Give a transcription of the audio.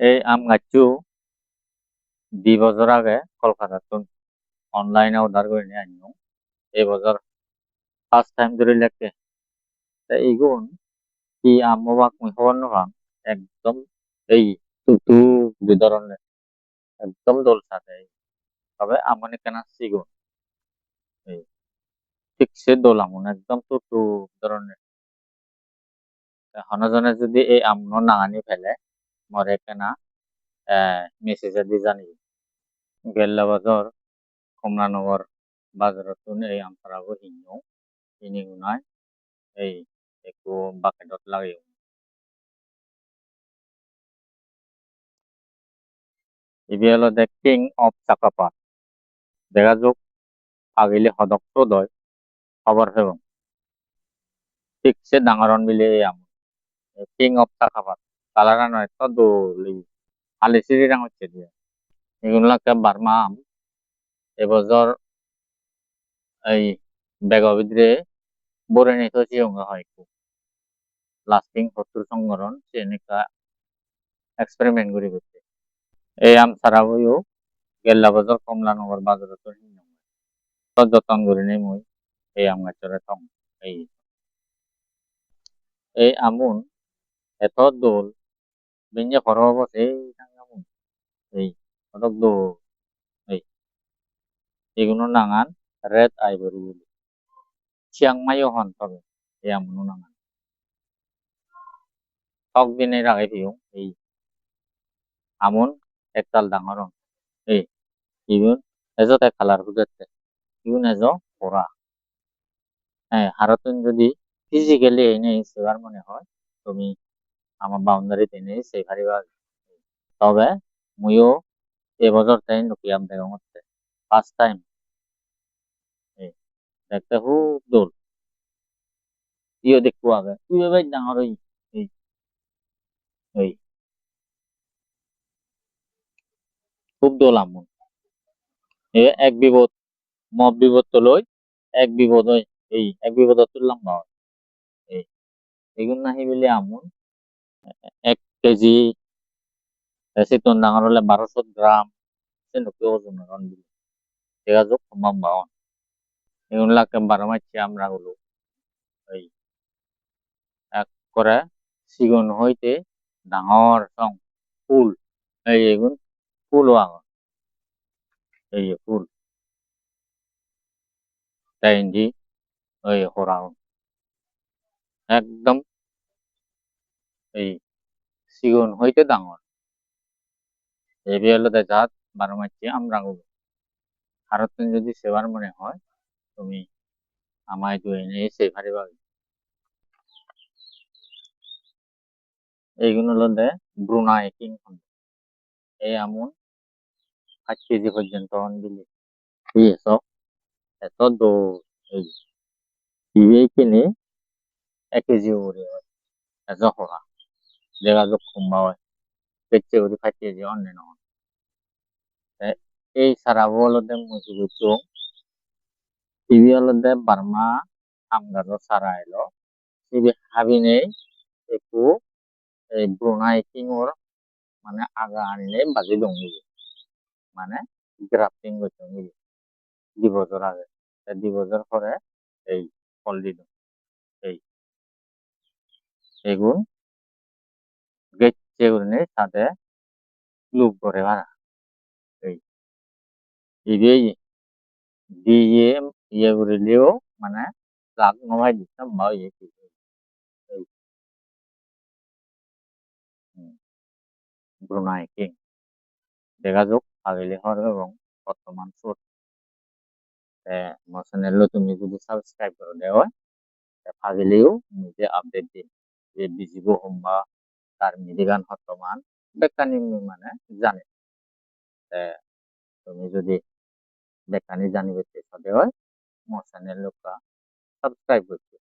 এই আম গাছু 2 বছর আগে কলকাতাত অনলাইনে অর্ডার করে নিয়ে আনিও। এই বছর ফার্স্ট টাইম ধরে লেগে এইগুন কি আম্মবাক মুই খবর নাম একদম এই তুতু দুই ধরনের একদম দোল সাথে তবে আমনে কেনা সিগুন এই ঠিক সে দোল আমন একদম তুতু ধরনের হনজনে যদি এই আমন না আনি ফেলে মরে কেনা মেসেজে দি জানি গেল্লা বাজার কমলানগর বাজারত এই আমপারাবো হিনিও হিনি গুনায় এই একটু বাকেটত লাগাই ইবি হলো দ্য কিং অফ চাকাপাত দেখা যোগ আগিলে সদক্ষ দয় খবর হেবং ঠিকছে ডাঙরন বিলে এই আম কিং অফ চাকাপাত কালারা নয় তো দলি আলি সিরি রাং হচ্ছে দিয়ে এগুলো বার্মা আম এবছর এই বেগ ভিতরে বরে নিতে চিয়ঙ্গা হয় একটু লাস্টিং 70 সংগরণ সে এনেকা এক্সপেরিমেন্ট করে করছে এই আম ছাড়া বইও গেল্লা বাজার কমলানগর বাজারে তো যতন করে নেই মই এই আম গাছরে থং এই এই আমুন এত দোল বিঞ্জে খরব বসে এই আমুন এই অতক দোল এই এগুলো নাঙান রেড আইভরি বলি চিয়াংমাইও হন তবে এই আমুন নাঙান ঠক দিনে রাখে দিও এই আমুন একতাল ডাঙর হন এই ইগুন এজত এক কালার বুঝাচ্ছে ইগুন এজ পড়া হ্যাঁ হারতুন যদি ফিজিক্যালি এনে সেবার মনে হয় তুমি আমার বাউন্ডারিতে এনে সে হারিবা তবে মুইও এবছর তাই নকিয়াম দেখা হচ্ছে ফার্স্ট টাইম দেখতে খুব দোল ইয়ে দেখবো আগে তুই এবার ডাঙর এই এই খুব দোল আমন এক বিপদ মব বিপদ তো লই এক বিপদ এই এক বিপদ তুললাম না এই এগুন নাহি বলে আমন 1 কেজি চিতন ডাঙর হলে 1200 গ্রাম সে নকি ওজনের রন দিল যোগাযোগ সম্ভব বাউন এগুলাকে 12 মাসে আমরা হলো এই এক করে সিগুন হইতে ডাঙর সং ফুল এই এগুন ফুল আঙন এই ফুল তাইনজি ওই হরাউন একদম এই সিগুন হইতে ডাঙর এবি হলো জাত 12 মাসে আমরা হলো ভারত যদি সেবার মনে হয় তুমি আমায় দুই এনে সে পারিবা এইগুলো হলো ব্রুনাই কিং এই আমন 8 কেজি পর্যন্ত দিলে ঠিক আছে এত দো এই ইয়ে কিনে 1 কেজি ওরে হয় এত হরা যোগাযোগ কমবা হয় পেচ্ছে ওরে 5 কেজি অন্য নয় এই সারা বলতে মুসুগুচু টিভি হলদে বার্মা আমগার সারা এলো টিভি হাবি নেই একটু এই ব্রুনাই কিং ওর মানে আগা আনলে বাজি দং মানে গ্রাফটিং করতে 2 বছর আগে 2 বছর পরে এই ফল দিল এই এগুন গেচ্ছে উনি সাথে লুপ করে ভাড়া এই ইয়ে দিয়ে ইয়ে করিলেও মানে লাভ নমাই দিতাম বা ইয়ে এই ব্রুনাই কিং দেখা যাক আগিলে হর এবং বর্তমান সুর আমার চ্যানেলও তুমি যদি সাবস্ক্রাইব করে দেওয়া আগিলেও নিজে আপডেট দিন যে বিজিবো হম্বা তার মিদিগান বর্তমান বেকানি মানে জানে তুমি যদি বেকানি জানিবে চেষ্টা দেওয়া আমার চ্যানেল সাবস্ক্রাইব করতে